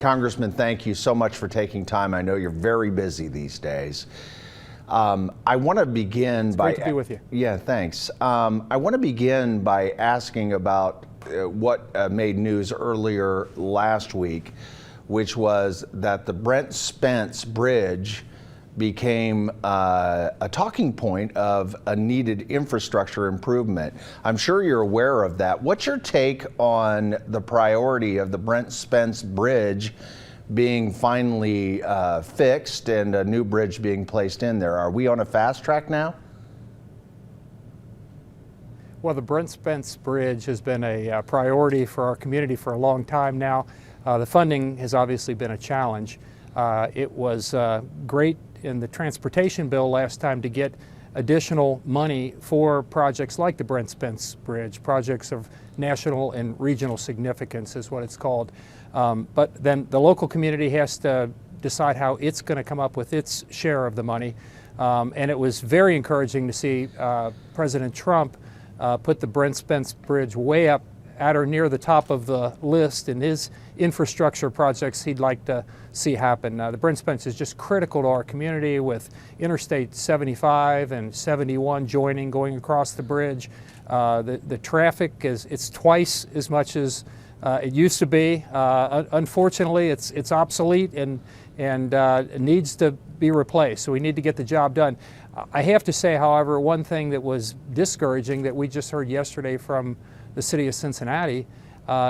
Congressman, thank you so much for taking time. I know you're very busy these days. I want to begin by... Great to be with you. Yeah, thanks. I want to begin by asking about what made news earlier last week, which was that the Brent Spence Bridge became a talking point of a needed infrastructure improvement. I'm sure you're aware of that. What's your take on the priority of the Brent Spence Bridge being finally fixed and a new bridge being placed in there? Are we on a fast track now? Well, the Brent Spence Bridge has been a priority for our community for a long time now. The funding has obviously been a challenge. It was great in the transportation bill last time to get additional money for projects like the Brent Spence Bridge, projects of national and regional significance is what it's called. But then the local community has to decide how it's going to come up with its share of the money. And it was very encouraging to see President Trump put the Brent Spence Bridge way up at or near the top of the list in his infrastructure projects he'd like to see happen. The Brent Spence is just critical to our community, with Interstate 75 and 71 joining, going across the bridge. The traffic it's twice as much as it used to be. Unfortunately, it's obsolete and needs to be replaced, so we need to get the job done. I have to say, however, one thing that was discouraging that we just heard yesterday from the city of Cincinnati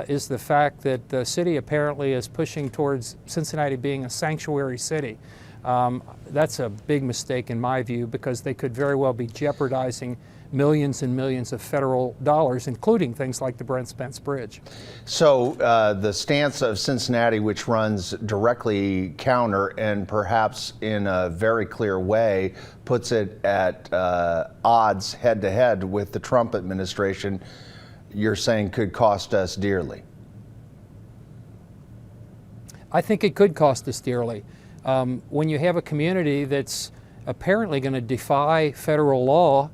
is the fact that the city apparently is pushing towards Cincinnati being a sanctuary city. That's a big mistake in my view, because they could very well be jeopardizing millions and millions of federal dollars, including things like the Brent Spence Bridge. So the stance of Cincinnati, which runs directly counter and perhaps in a very clear way puts it at odds head-to-head with the Trump administration, you're saying could cost us dearly? I think it could cost us dearly. When you have a community that's apparently going to defy federal law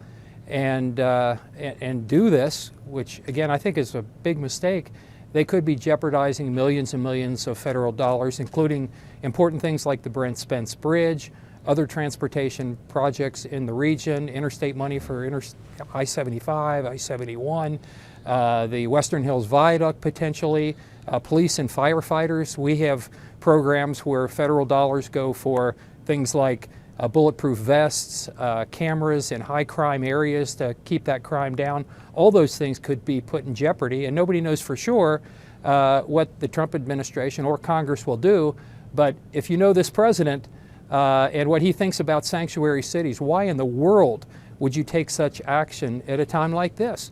and do this, which again I think is a big mistake, they could be jeopardizing millions and millions of federal dollars, including important things like the Brent Spence Bridge, other transportation projects in the region, interstate money for I-75, I-71, the Western Hills Viaduct potentially, police and firefighters. We have programs where federal dollars go for things like bulletproof vests, cameras in high crime areas to keep that crime down. All those things could be put in jeopardy, and nobody knows for sure what the Trump administration or Congress will do. But if you know this president and what he thinks about sanctuary cities, why in the world would you take such action at a time like this?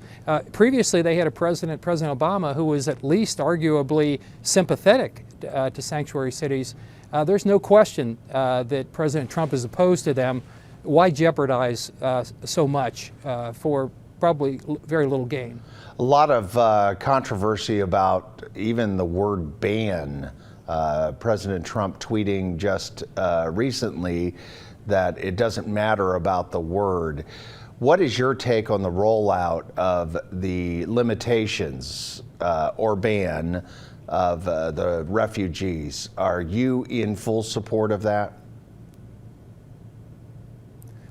Previously, they had a President Obama, who was at least arguably sympathetic to sanctuary cities. There's no question that President Trump is opposed to them. Why jeopardize so much for probably very little gain? A lot of controversy about even the word ban. President Trump tweeting just recently that it doesn't matter about the word. What is your take on the rollout of the limitations or ban of the refugees? Are you in full support of that?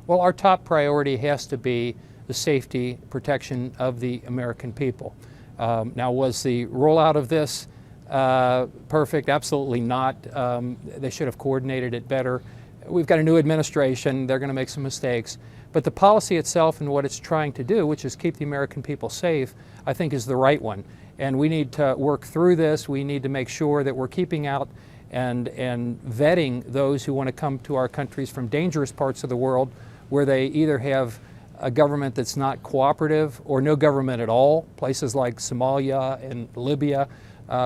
Well, our top priority has to be the safety, protection of the American people. Now, was the rollout of this perfect? Absolutely not. They should have coordinated it better. We've got a new administration. They're going to make some mistakes. But the policy itself and what it's trying to do, which is keep the American people safe, I think is the right one. And we need to work through this. We need to make sure that we're keeping out and vetting those who want to come to our countries from dangerous parts of the world, where they either have a government that's not cooperative or no government at all, places like Somalia and Libya.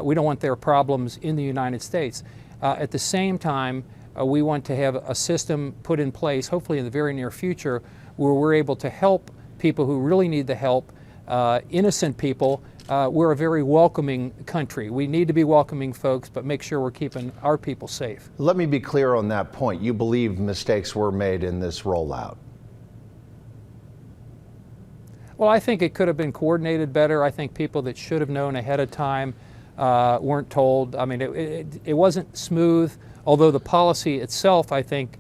We don't want their problems in the United States. At the same time, we want to have a system put in place, hopefully in the very near future, where we're able to help people who really need the help, innocent people. We're a very welcoming country. We need to be welcoming folks, but make sure we're keeping our people safe. Let me be clear on that point. You believe mistakes were made in this rollout? Well, I think it could have been coordinated better. I think people that should have known ahead of time weren't told. I mean, it wasn't smooth, although the policy itself, I think,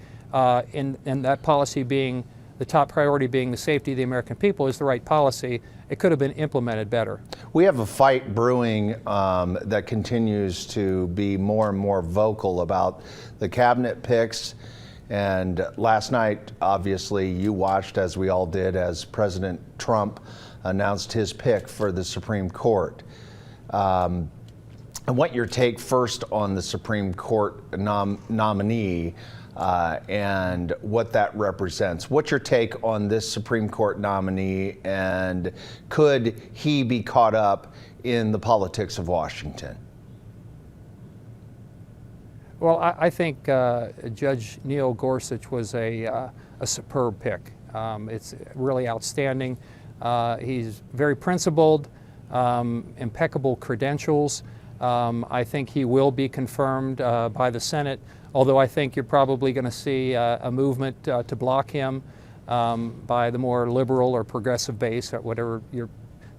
in that policy being the top priority being the safety of the American people is the right policy. It could have been implemented better. We have a fight brewing that continues to be more and more vocal about the cabinet picks. And last night, obviously, you watched, as we all did, as President Trump announced his pick for the Supreme Court. I want your take first on the Supreme Court nominee and what that represents. What's your take on this Supreme Court nominee, and could he be caught up in the politics of Washington? Well, I think Judge Neil Gorsuch was a superb pick. It's really outstanding. He's very principled, impeccable credentials. I think he will be confirmed by the Senate, although I think you're probably going to see a movement to block him by the more liberal or progressive base, whatever your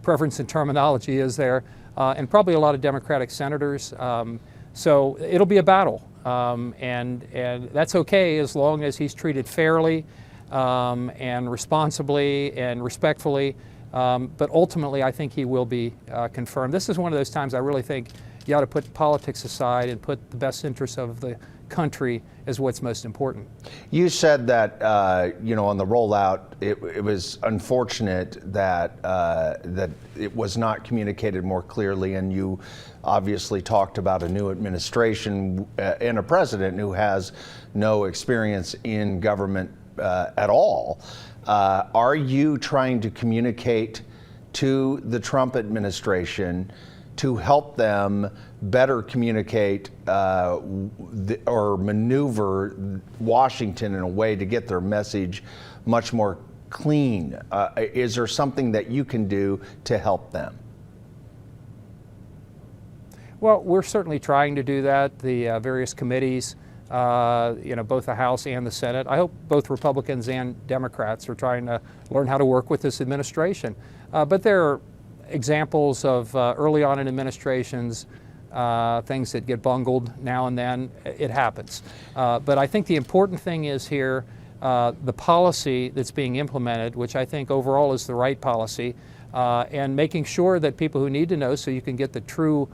preference in terminology is there, and probably a lot of Democratic senators. So it'll be a battle, and that's okay as long as he's treated fairly and responsibly and respectfully. But ultimately, I think he will be confirmed. This is one of those times I really think you ought to put politics aside and put the best interests of the country as what's most important. You said that on the rollout, it was unfortunate that that it was not communicated more clearly, and you obviously talked about a new administration and a president who has no experience in government at all. Are you trying to communicate to the Trump administration to help them better communicate or maneuver Washington in a way to get their message much more clean? Is there something that you can do to help them? Well, we're certainly trying to do that. The various committees, both the House and the Senate. I hope both Republicans and Democrats are trying to learn how to work with this administration. But there are examples of early on in administrations, things that get bungled now and then. It happens. But I think the important thing is here, the policy that's being implemented, which I think overall is the right policy, and making sure that people who need to know so you can get the true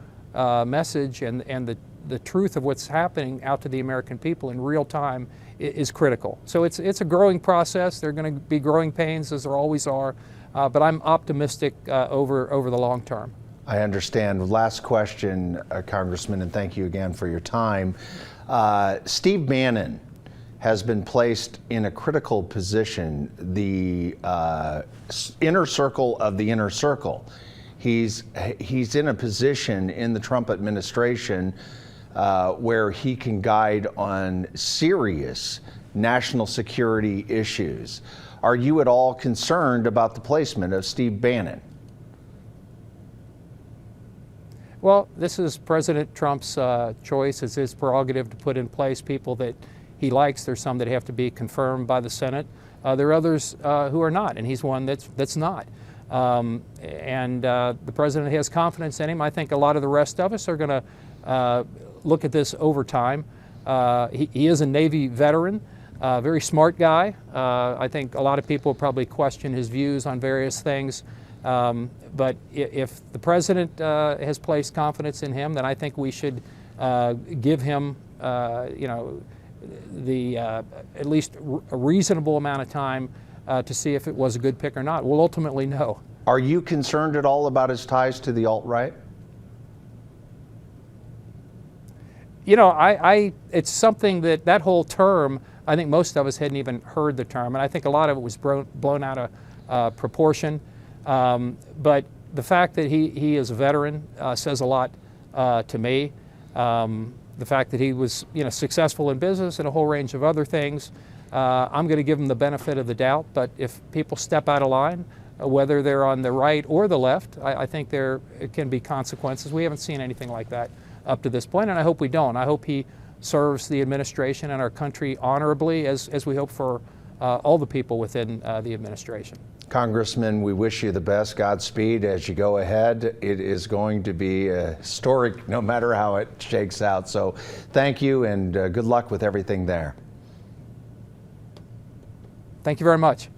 message and the truth of what's happening out to the American people in real time is critical. So it's a growing process. There are going to be growing pains, as there always are, but I'm optimistic over the long term. I understand. Last question, Congressman, and thank you again for your time. Steve Bannon has been placed in a critical position, the inner circle of the inner circle. He's in a position in the Trump administration where he can guide on serious national security issues. Are you at all concerned about the placement of Steve Bannon? Well, this is President Trump's choice. It's his prerogative to put in place people that he likes. There's some that have to be confirmed by the Senate. There are others who are not, and he's one that's not. The president has confidence in him. I think a lot of the rest of us are going to look at this over time. He is a Navy veteran, very smart guy. I think a lot of people probably question his views on various things. But if the president has placed confidence in him, then I think we should give him, at least a reasonable amount of time to see if it was a good pick or not. We'll ultimately know. Are you concerned at all about his ties to the alt-right? It's something that whole term, I think most of us hadn't even heard the term, and I think a lot of it was blown out of proportion. But the fact that he is a veteran says a lot to me. The fact that he was successful in business and a whole range of other things, I'm going to give him the benefit of the doubt. But if people step out of line, whether they're on the right or the left, I think there can be consequences. We haven't seen anything like that up to this point, and I hope we don't. I hope he serves the administration and our country honorably, as we hope for all the people within the administration. Congressman, we wish you the best. Godspeed as you go ahead. It is going to be historic no matter how it shakes out. So thank you, and good luck with everything there. Thank you very much.